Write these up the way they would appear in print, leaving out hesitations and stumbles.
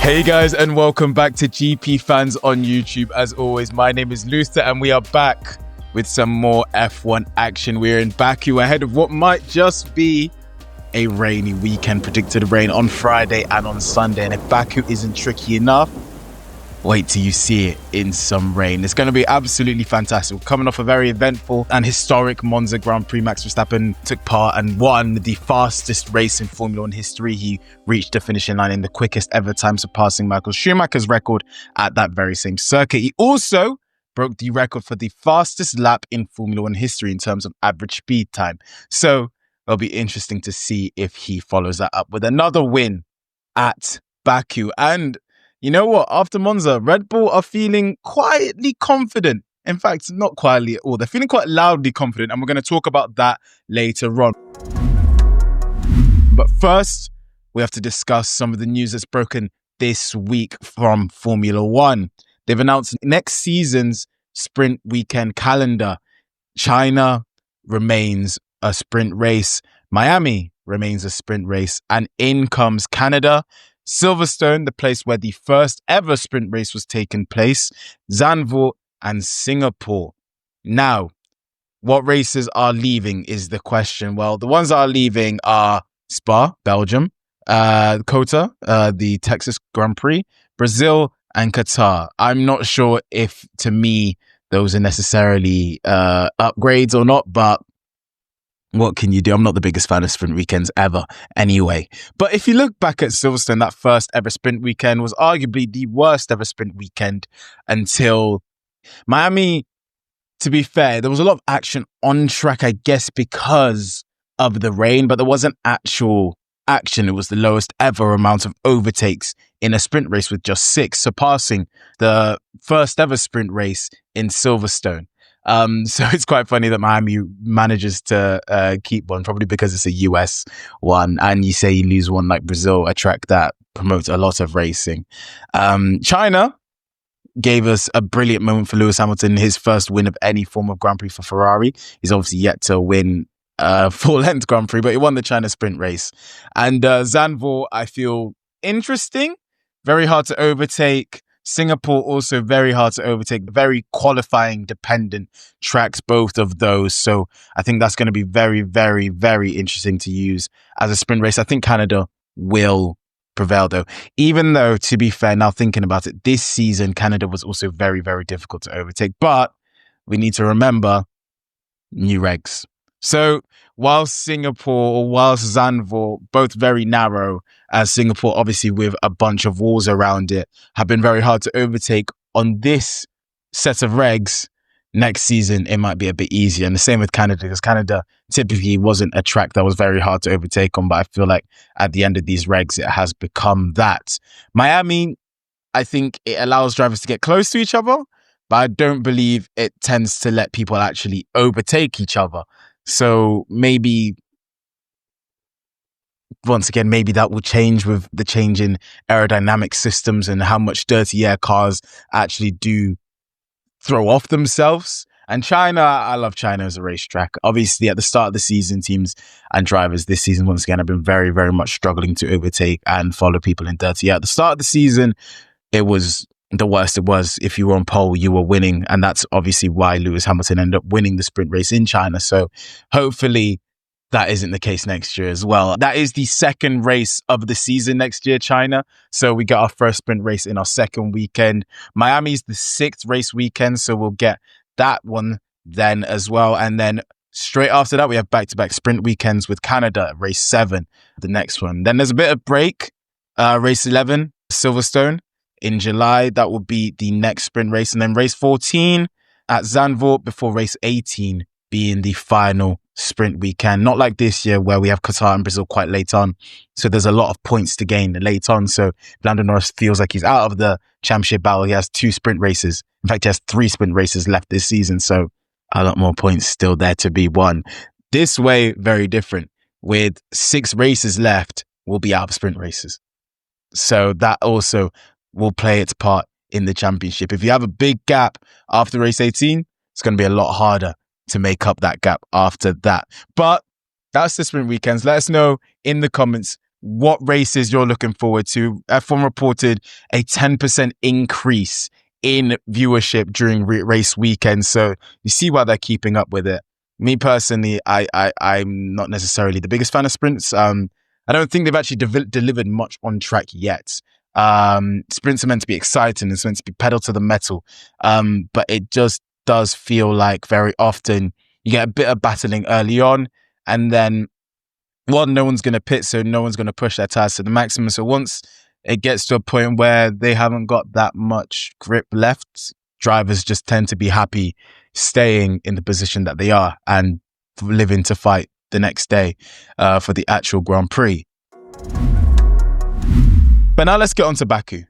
Hey guys, and welcome back to GP Fans on YouTube. As always, my name is Luther and we are back with some more F1 action. We're in Baku ahead of what might just be a rainy weekend. Predicted rain on Friday and on Sunday. And if Baku isn't tricky enough, wait till you see it in some rain. It's going to be absolutely fantastic. We're coming off a very eventful and historic Monza Grand Prix. Max Verstappen took part and won the fastest race in Formula 1 history. He reached the finishing line in the quickest ever time, surpassing Michael Schumacher's record at that very same circuit. He also broke the record for the fastest lap in Formula 1 history in terms of average speed time. So it'll be interesting to see if he follows that up with another win at Baku. And you know what? After Monza, Red Bull are feeling quietly confident. In fact, not quietly at all. They're feeling quite loudly confident, and we're going to talk about that later on. But first, we have to discuss some of the news that's broken this week from Formula 1. They've announced next season's sprint weekend calendar. China remains a sprint race. Miami remains a sprint race. And in comes Canada, Silverstone, the place where the first ever sprint race was taking place, Zandvoort and Singapore. Now, what races are leaving is the question. Well, the ones that are leaving are Spa, Belgium, Kota, the Texas Grand Prix, Brazil and Qatar. I'm not sure if, to me, those are necessarily upgrades or not, but what can you do? I'm not the biggest fan of sprint weekends ever anyway. But if you look back at Silverstone, that first ever sprint weekend was arguably the worst ever sprint weekend until Miami. To be fair, there was a lot of action on track, I guess, because of the rain, but there wasn't actual action. It was the lowest ever amount of overtakes in a sprint race with just 6, surpassing the first ever sprint race in Silverstone. So it's quite funny that Miami manages to keep one, probably because it's a US one. And you say you lose one like Brazil, a track that promotes a lot of racing. China gave us a brilliant moment for Lewis Hamilton, his first win of any form of Grand Prix for Ferrari. He's obviously yet to win a full-length Grand Prix, but he won the China sprint race. And Zandvoort, I feel interesting, very hard to overtake. Singapore also very hard to overtake, very qualifying dependent tracks, both of those. So I think that's going to be very, very, very interesting to use as a sprint race. I think Canada will prevail though, even though, to be fair, now thinking about it, this season, Canada was also very, very difficult to overtake. But we need to remember new regs. So whilst Singapore or whilst Zandvoort, both very narrow, as Singapore obviously with a bunch of walls around it, have been very hard to overtake on this set of regs, next season it might be a bit easier. And the same with Canada, because Canada typically wasn't a track that was very hard to overtake on, but I feel like at the end of these regs it has become that. Miami, I think it allows drivers to get close to each other, but I don't believe it tends to let people actually overtake each other. So maybe, once again, maybe that will change with the change in aerodynamic systems and how much dirty air cars actually do throw off themselves. And China, I love China as a racetrack. Obviously, at the start of the season, teams and drivers this season, once again, have been very, very much struggling to overtake and follow people in dirty air. At the start of the season, it was the worst it was. If you were on pole, you were winning. And that's obviously why Lewis Hamilton ended up winning the sprint race in China. So hopefully that isn't the case next year as well. That is the second race of the season next year, China. So we got our first sprint race in our second weekend. Miami's the 6th race weekend. So we'll get that one then as well. And then straight after that, we have back-to-back sprint weekends with Canada, race 7, the next one. Then there's a bit of break, race 11, Silverstone. In July, that will be the next sprint race. And then race 14 at Zandvoort before race 18 being the final sprint weekend. Not like this year where we have Qatar and Brazil quite late on. So there's a lot of points to gain late on. So Lando Norris feels like he's out of the championship battle. He has 2 sprint races. In fact, he has 3 sprint races left this season. So a lot more points still there to be won. This way, very different. With 6 races left, we'll be out of sprint races. So that also will play its part in the championship. If you have a big gap after race 18, it's going to be a lot harder to make up that gap after that. But that's the sprint weekends. Let us know in the comments what races you're looking forward to. F1 reported a 10% increase in viewership during race weekend. So you see why they're keeping up with it. Me personally, I'm not necessarily the biggest fan of sprints. I don't think they've actually delivered much on track yet. Sprints are meant to be exciting. It's meant to be pedal to the metal. But it just does feel like very often you get a bit of battling early on, and then, well, no one's going to pit, so no one's going to push their tires to the maximum. So once it gets to a point where they haven't got that much grip left, drivers just tend to be happy staying in the position that they are and living to fight the next day for the actual Grand Prix. But now let's get on to Baku,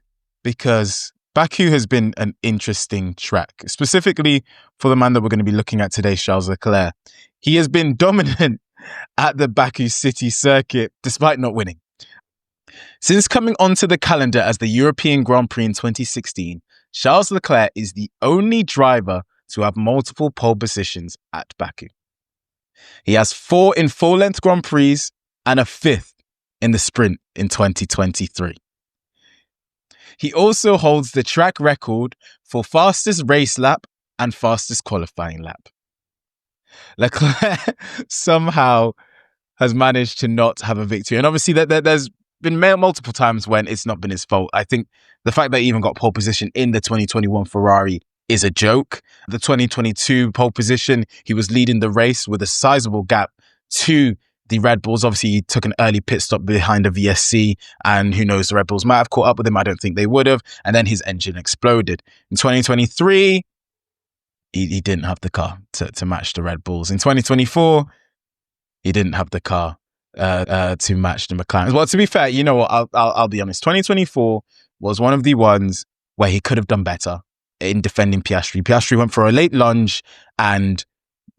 because Baku has been an interesting track, specifically for the man that we're going to be looking at today, Charles Leclerc. He has been dominant at the Baku City circuit, despite not winning. Since coming onto the calendar as the European Grand Prix in 2016, Charles Leclerc is the only driver to have multiple pole positions at Baku. He has 4 in full-length Grand Prix and a 5th in the sprint in 2023. He also holds the track record for fastest race lap and fastest qualifying lap. Leclerc somehow has managed to not have a victory. And obviously there's been multiple times when it's not been his fault. I think the fact that he even got pole position in the 2021 Ferrari is a joke. The 2022 pole position, he was leading the race with a sizable gap to the Red Bulls. Obviously, he took an early pit stop behind a VSC, and who knows, the Red Bulls might have caught up with him. I don't think they would have. And then his engine exploded. In 2023, he didn't have the car to match the Red Bulls. In 2024, he didn't have the car to match the McLaren. Well, to be fair, you know what? I'll be honest. 2024 was one of the ones where he could have done better in defending Piastri. Piastri went for a late lunge, and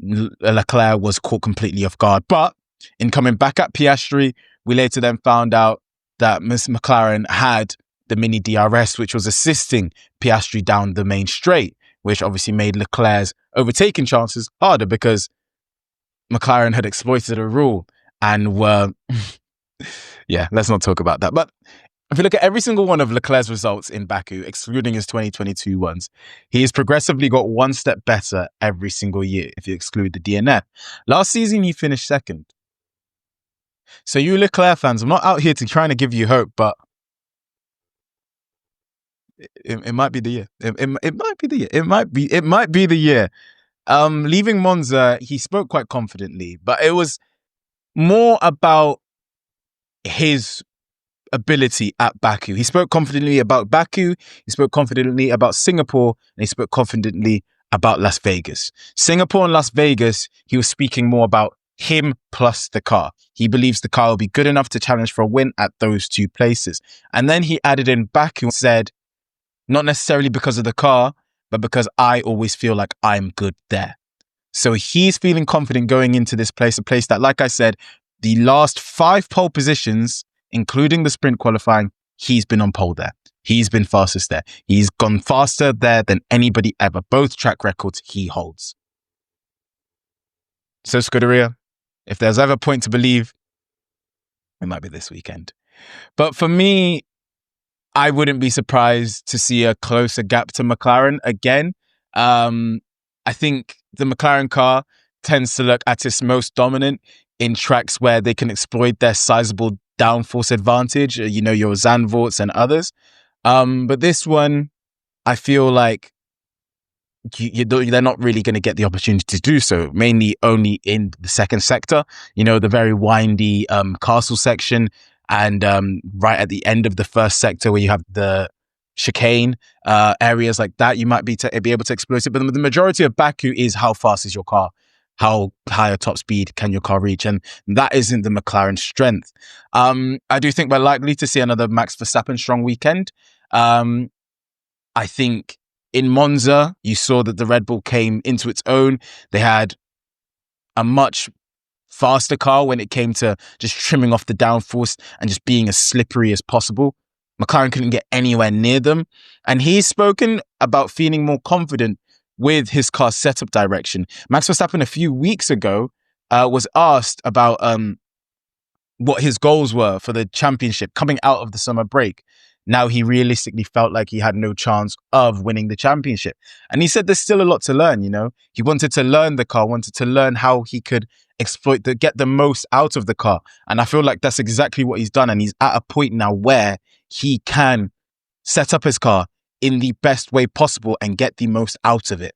Leclerc was caught completely off guard. But in coming back at Piastri, we later then found out that Miss McLaren had the mini DRS, which was assisting Piastri down the main straight, which obviously made Leclerc's overtaking chances harder because McLaren had exploited a rule and were... yeah, let's not talk about that. But if you look at every single one of Leclerc's results in Baku, excluding his 2022 ones, he has progressively got one step better every single year if you exclude the DNF. Last season, he finished second. So you Leclerc fans, I'm not out here to trying to give you hope, but it might be the year. It might be the year. It might be the year. Leaving Monza, he spoke quite confidently, but it was more about his ability at Baku. He spoke confidently about Baku, he spoke confidently about Singapore, and he spoke confidently about Las Vegas. Singapore and Las Vegas, he was speaking more about him plus the car. He believes the car will be good enough to challenge for a win at those two places. And then he added in Baku and said, not necessarily because of the car, but because I always feel like I'm good there. So he's feeling confident going into this place, a place that, like I said, the last 5 pole positions, including the sprint qualifying, he's been on pole there. He's been fastest there. He's gone faster there than anybody ever. Both track records he holds. So Scuderia, if there's ever a point to believe, it might be this weekend. But for me, I wouldn't be surprised to see a closer gap to McLaren again. I think the McLaren car tends to look at its most dominant in tracks where they can exploit their sizable downforce advantage, you know, your Zandvoorts and others. But this one, I feel like they're not really going to get the opportunity to do so, mainly only in the second sector, you know, the very windy castle section, and right at the end of the first sector where you have the chicane, areas like that, you might be able to exploit it. But the majority of Baku is how fast is your car? How high a top speed can your car reach? And that isn't the McLaren strength. I do think we're likely to see another Max Verstappen strong weekend. I think in Monza, you saw that the Red Bull came into its own. They had a much faster car when it came to just trimming off the downforce and just being as slippery as possible. McLaren couldn't get anywhere near them. And he's spoken about feeling more confident with his car's setup direction. Max Verstappen a few weeks ago was asked about what his goals were for the championship coming out of the summer break. Now he realistically felt like he had no chance of winning the championship. And he said there's still a lot to learn, you know. He wanted to learn the car, wanted to learn how he could get the most out of the car. And I feel like that's exactly what he's done. And he's at a point now where he can set up his car in the best way possible and get the most out of it.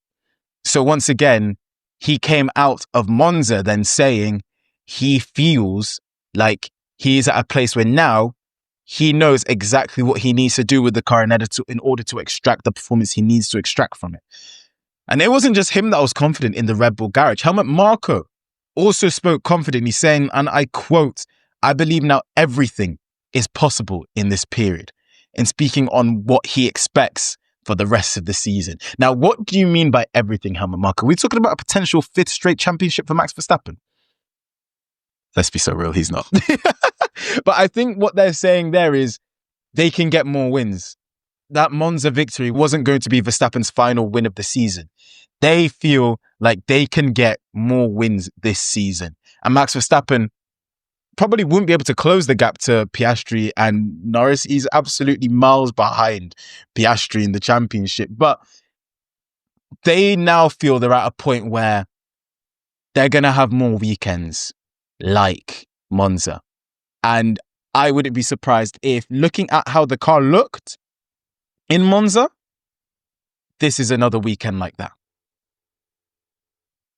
So once again, he came out of Monza then saying he feels like he is at a place where now he knows exactly what he needs to do with the car in order to extract the performance he needs to extract from it. And it wasn't just him that was confident in the Red Bull garage. Helmut Marko also spoke confidently, saying, and I quote, "I believe now everything is possible in this period," and speaking on what he expects for the rest of the season. Now, what do you mean by everything, Helmut Marko? We're talking about a potential 5th straight championship for Max Verstappen. Let's be so real, he's not. But I think what they're saying there is they can get more wins. That Monza victory wasn't going to be Verstappen's final win of the season. They feel like they can get more wins this season. And Max Verstappen probably wouldn't be able to close the gap to Piastri and Norris. He's absolutely miles behind Piastri in the championship. But they now feel they're at a point where they're going to have more weekends like Monza. And I wouldn't be surprised if, looking at how the car looked in Monza, this is another weekend like that.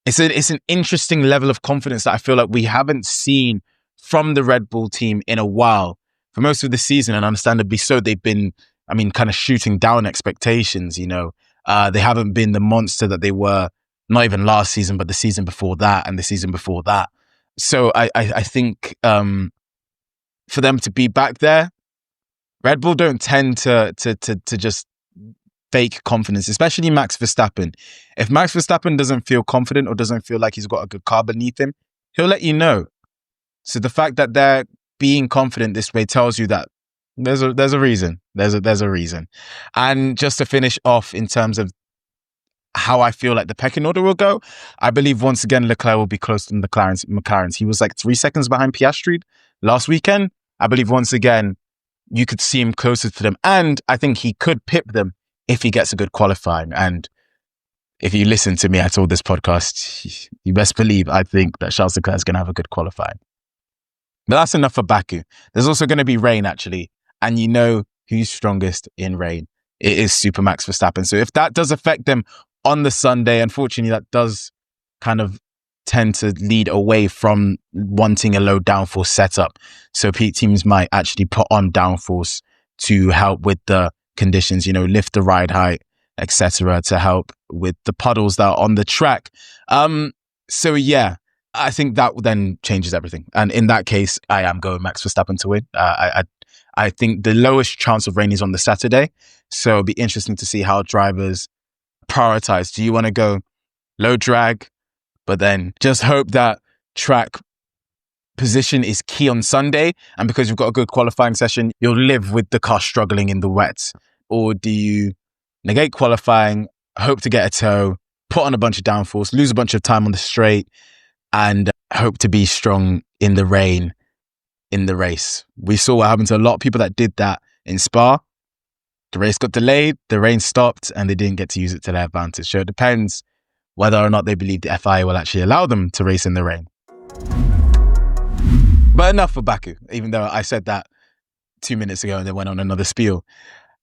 It's an interesting level of confidence that I feel like we haven't seen from the Red Bull team in a while. For most of the season, and understandably so, they've been, kind of shooting down expectations, you know. They haven't been the monster that they were, not even last season, but the season before that and the season before that. So I think for them to be back there, Red Bull don't tend to just fake confidence, especially Max Verstappen. If Max Verstappen doesn't feel confident or doesn't feel like he's got a good car beneath him, he'll let you know. So the fact that they're being confident this way tells you that there's a reason. There's a reason. And just to finish off in terms of how I feel like the pecking order will go, I believe once again Leclerc will be close to the McLarens. He was like 3 seconds behind Piastri last weekend. I believe once again you could see him closer to them, and I think he could pip them if he gets a good qualifying. And if you listen to me at all this podcast, you best believe I think that Charles Leclerc is going to have a good qualifying. But that's enough for Baku. There's also going to be rain, actually. And you know who's strongest in rain. It is Super Max Verstappen. So if that does affect them on the Sunday, unfortunately, that does kind of tend to lead away from wanting a low downforce setup. So teams might actually put on downforce to help with the conditions, you know, lift the ride height, etc., to help with the puddles that are on the track. So yeah, I think that then changes everything. And in that case, I am going Max Verstappen to win. I think the lowest chance of rain is on the Saturday. So it'll be interesting to see how drivers prioritize. Do you want to go low drag, but then just hope that track position is key on Sunday, and because you've got a good qualifying session, you'll live with the car struggling in the wet? Or do you negate qualifying, hope to get a tow, put on a bunch of downforce, lose a bunch of time on the straight, and hope to be strong in the rain in the race? We saw what happened to a lot of people that did that in Spa. The race got delayed, the rain stopped, and they didn't get to use it to their advantage. So it depends whether or not they believe the FIA will actually allow them to race in the rain. But enough for Baku, even though I said that 2 minutes ago and then went on another spiel.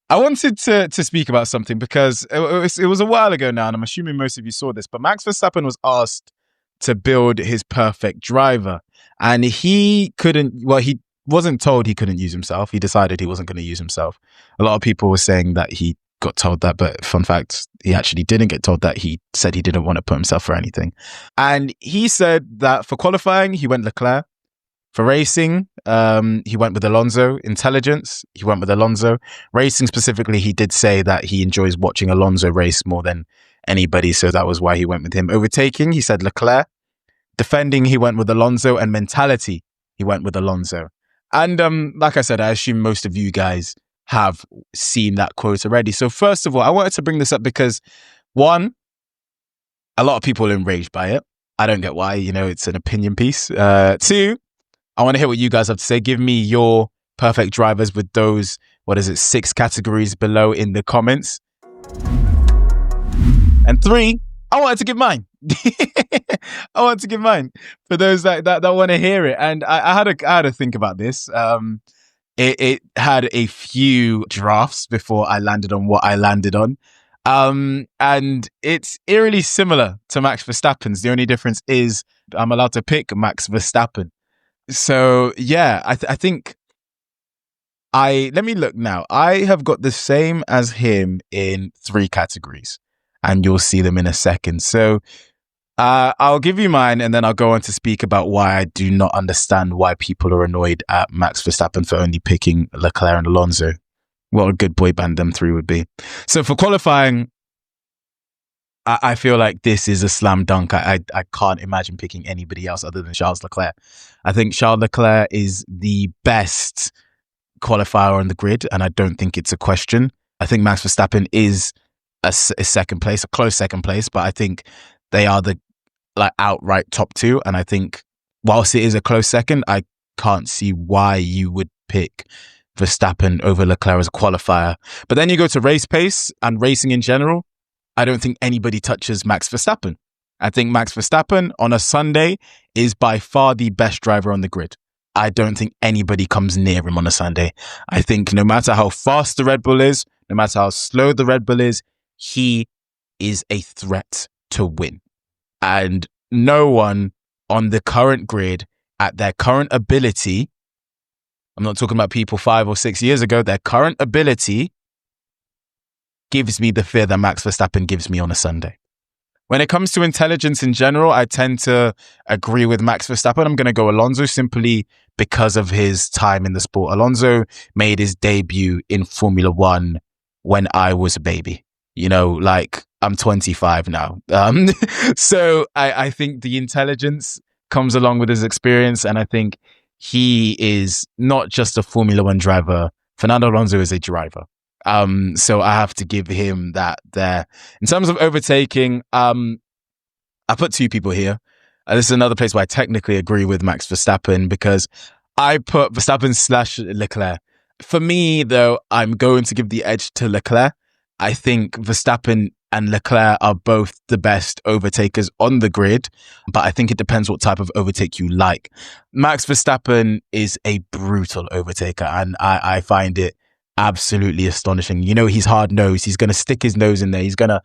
I wanted to speak about something because it was a while ago now, and I'm assuming most of you saw this, but Max Verstappen was asked to build his perfect driver, and he wasn't told he couldn't use himself. He decided he wasn't going to use himself. A lot of people were saying that he got told that, but fun fact, he actually didn't get told that. He said he didn't want to put himself for anything. And he said that for qualifying, he went Leclerc. For racing, he went with Alonso. Intelligence, he went with Alonso. Racing specifically, he did say that he enjoys watching Alonso race more than anybody, so that was why he went with him. Overtaking, he said Leclerc. Defending, he went with Alonso. And mentality, he went with Alonso. And like I said, I assume most of you guys have seen that quote already. So first of all, I wanted to bring this up because, one, a lot of people are enraged by it. I don't get why, you know, it's an opinion piece. Two, I want to hear what you guys have to say. Give me your perfect drivers with those, 6 categories below in the comments. And 3, I wanted to give mine. I want to give mine for those that want to hear it. And I had to think about this. It had a few drafts before I landed on what I landed on. And it's eerily similar to Max Verstappen's. The only difference is I'm allowed to pick Max Verstappen. So yeah, I think let me look now. I have got the same as him in 3 categories, and you'll see them in a second. So I'll give you mine, and then I'll go on to speak about why I do not understand why people are annoyed at Max Verstappen for only picking Leclerc and Alonso. What a good boy band them 3 would be. So for qualifying, I feel like this is a slam dunk. I can't imagine picking anybody else other than Charles Leclerc. I think Charles Leclerc is the best qualifier on the grid, and I don't think it's a question. I think Max Verstappen is a second place, a close second place, but I think they are the outright top 2. And I think whilst it is a close second, I can't see why you would pick Verstappen over Leclerc as a qualifier. But then you go to race pace and racing in general. I don't think anybody touches Max Verstappen. I think Max Verstappen on a Sunday is by far the best driver on the grid. I don't think anybody comes near him on a Sunday. I think no matter how fast the Red Bull is, no matter how slow the Red Bull is, he is a threat to win. And no one on the current grid at their current ability, I'm not talking about people 5 or 6 years ago, their current ability gives me the fear that Max Verstappen gives me on a Sunday. When it comes to intelligence in general, I tend to agree with Max Verstappen. I'm going to go Alonso simply because of his time in the sport. Alonso made his debut in Formula One when I was a baby. I'm 25 now. So I think the intelligence comes along with his experience. And I think he is not just a Formula One driver. Fernando Alonso is a driver. So I have to give him that there. In terms of overtaking, I put 2 people here. This is another place where I technically agree with Max Verstappen because I put Verstappen / Leclerc. For me, though, I'm going to give the edge to Leclerc. I think Verstappen and Leclerc are both the best overtakers on the grid, but I think it depends what type of overtake you like. Max Verstappen is a brutal overtaker, and I find it absolutely astonishing. He's hard-nosed. He's going to stick his nose in there. He's going to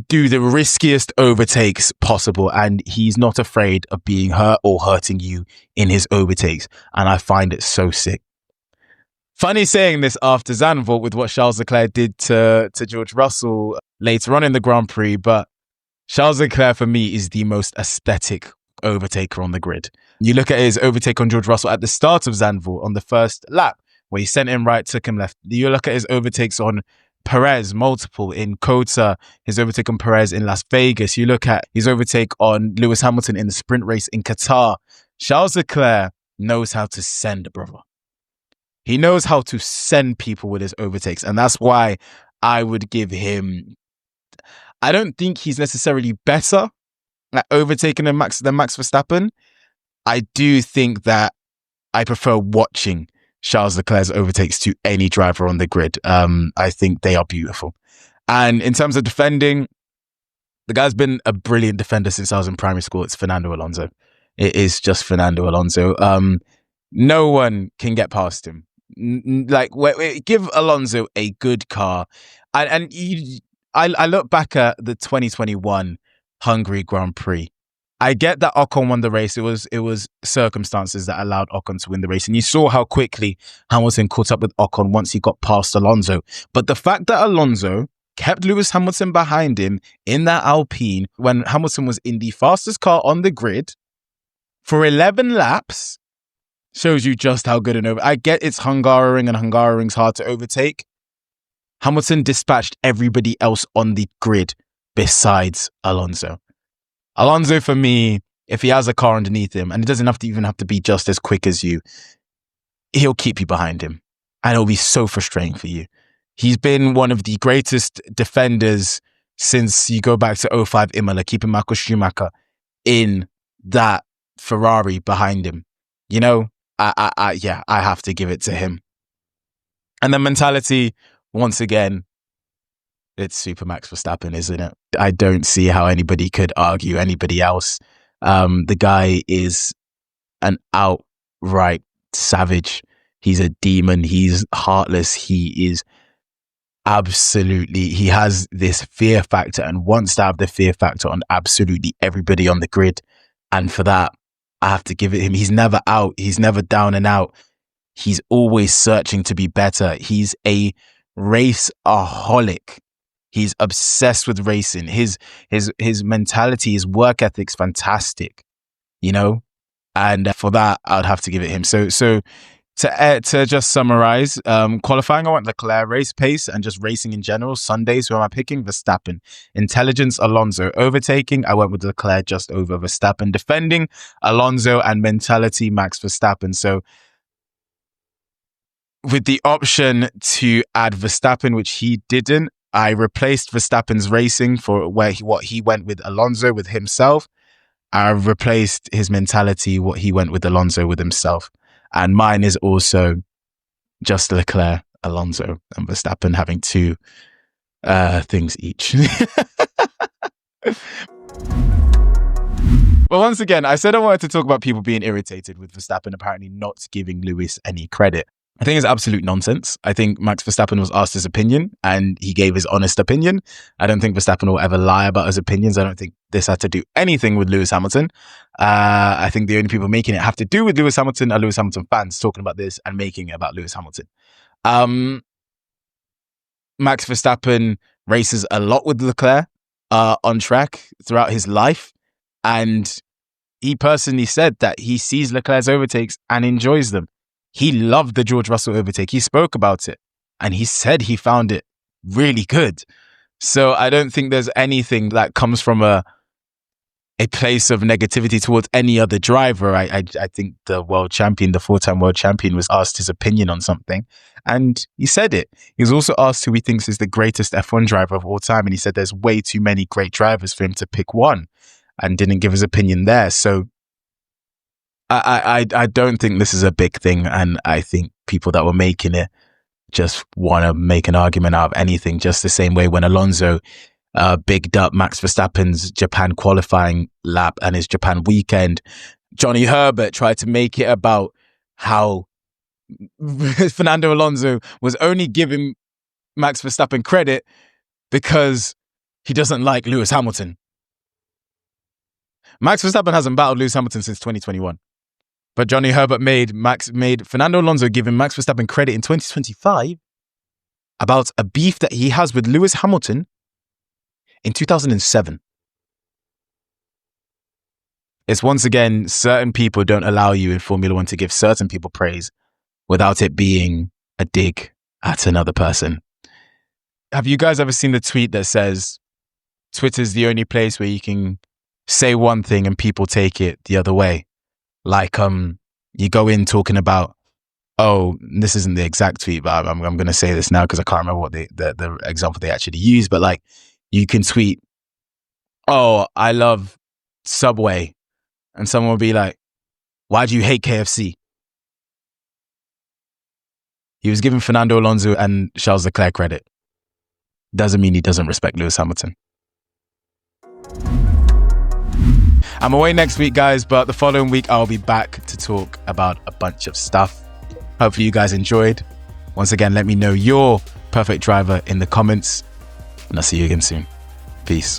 do the riskiest overtakes possible, and he's not afraid of being hurt or hurting you in his overtakes, and I find it so sick. Funny saying this after Zandvoort with what Charles Leclerc did to George Russell later on in the Grand Prix, but Charles Leclerc for me is the most aesthetic overtaker on the grid. You look at his overtake on George Russell at the start of Zandvoort on the first lap, where he sent him right, took him left. You look at his overtakes on Perez, multiple in Kota, his overtake on Perez in Las Vegas. You look at his overtake on Lewis Hamilton in the sprint race in Qatar. Charles Leclerc knows how to send, brother. He knows how to send people with his overtakes. And that's why I would give him... I don't think he's necessarily better at overtaking than Max Verstappen. I do think that I prefer watching Charles Leclerc's overtakes to any driver on the grid. I think they are beautiful. And in terms of defending, the guy's been a brilliant defender since I was in primary school. It's Fernando Alonso. It is just Fernando Alonso. No one can get past him. Give Alonso a good car. I look back at the 2021 Hungary Grand Prix. I get that Ocon won the race. It was circumstances that allowed Ocon to win the race. And you saw how quickly Hamilton caught up with Ocon once he got past Alonso. But the fact that Alonso kept Lewis Hamilton behind him in that Alpine when Hamilton was in the fastest car on the grid for 11 laps shows you just how good an over. I get it's Hungaroring and Hungaroring's hard to overtake. Hamilton dispatched everybody else on the grid besides Alonso. Alonso, for me, if he has a car underneath him, and it doesn't even have to be just as quick as you, he'll keep you behind him. And it'll be so frustrating for you. He's been one of the greatest defenders since you go back to 05 Imola, keeping Michael Schumacher in that Ferrari behind him. you know, I have to give it to him. And the mentality, once again, it's Super Max Verstappen, isn't it? I don't see how anybody could argue anybody else. The guy is an outright savage. He's a demon. He's heartless. He is he has this fear factor and wants to have the fear factor on absolutely everybody on the grid. And for that, I have to give it him. He's never out. He's never down and out. He's always searching to be better. He's a race-aholic. He's obsessed with racing. His mentality, his work ethic's fantastic, you know? And for that, I'd have to give it him. So to just summarize, qualifying, I went Leclerc. Race pace and just racing in general. Sundays, who am I picking? Verstappen. Intelligence, Alonso. Overtaking, I went with Leclerc just over Verstappen. Defending, Alonso. And mentality, Max Verstappen. So with the option to add Verstappen, which he didn't, I replaced Verstappen's racing for what he went with Alonso with himself. I replaced his mentality, what he went with Alonso with himself. And mine is also just Leclerc, Alonso, and Verstappen having two things each. Well, once again, I said I wanted to talk about people being irritated with Verstappen apparently not giving Lewis any credit. I think it's absolute nonsense. I think Max Verstappen was asked his opinion and he gave his honest opinion. I don't think Verstappen will ever lie about his opinions. I don't think this had to do anything with Lewis Hamilton. I think the only people making it have to do with Lewis Hamilton are Lewis Hamilton fans talking about this and making it about Lewis Hamilton. Max Verstappen races a lot with Leclerc on track throughout his life. And he personally said that he sees Leclerc's overtakes and enjoys them. He loved the George Russell overtake. He spoke about it and he said he found it really good. So I don't think there's anything that comes from a place of negativity towards any other driver. I think the world champion, the 4-time world champion, was asked his opinion on something and he said it. He was also asked who he thinks is the greatest F1 driver of all time. And he said there's way too many great drivers for him to pick one and didn't give his opinion there. So I don't think this is a big thing, and I think people that were making it just want to make an argument out of anything, just the same way when Alonso bigged up Max Verstappen's Japan qualifying lap and his Japan weekend. Johnny Herbert tried to make it about how Fernando Alonso was only giving Max Verstappen credit because he doesn't like Lewis Hamilton. Max Verstappen hasn't battled Lewis Hamilton since 2021. But Johnny Herbert made Fernando Alonso giving Max Verstappen credit in 2025 about a beef that he has with Lewis Hamilton in 2007. It's once again, certain people don't allow you in Formula One to give certain people praise without it being a dig at another person. Have you guys ever seen the tweet that says Twitter's the only place where you can say one thing and people take it the other way? Like, you go in talking about, oh, this isn't the exact tweet, but I'm going to say this now because I can't remember what the example they actually used. But like, you can tweet, oh, I love Subway. And someone will be like, why do you hate KFC? He was giving Fernando Alonso and Charles Leclerc credit. Doesn't mean he doesn't respect Lewis Hamilton. I'm away next week, guys, but the following week I'll be back to talk about a bunch of stuff. Hopefully you guys enjoyed. Once again, let me know your perfect driver in the comments, and I'll see you again soon. Peace.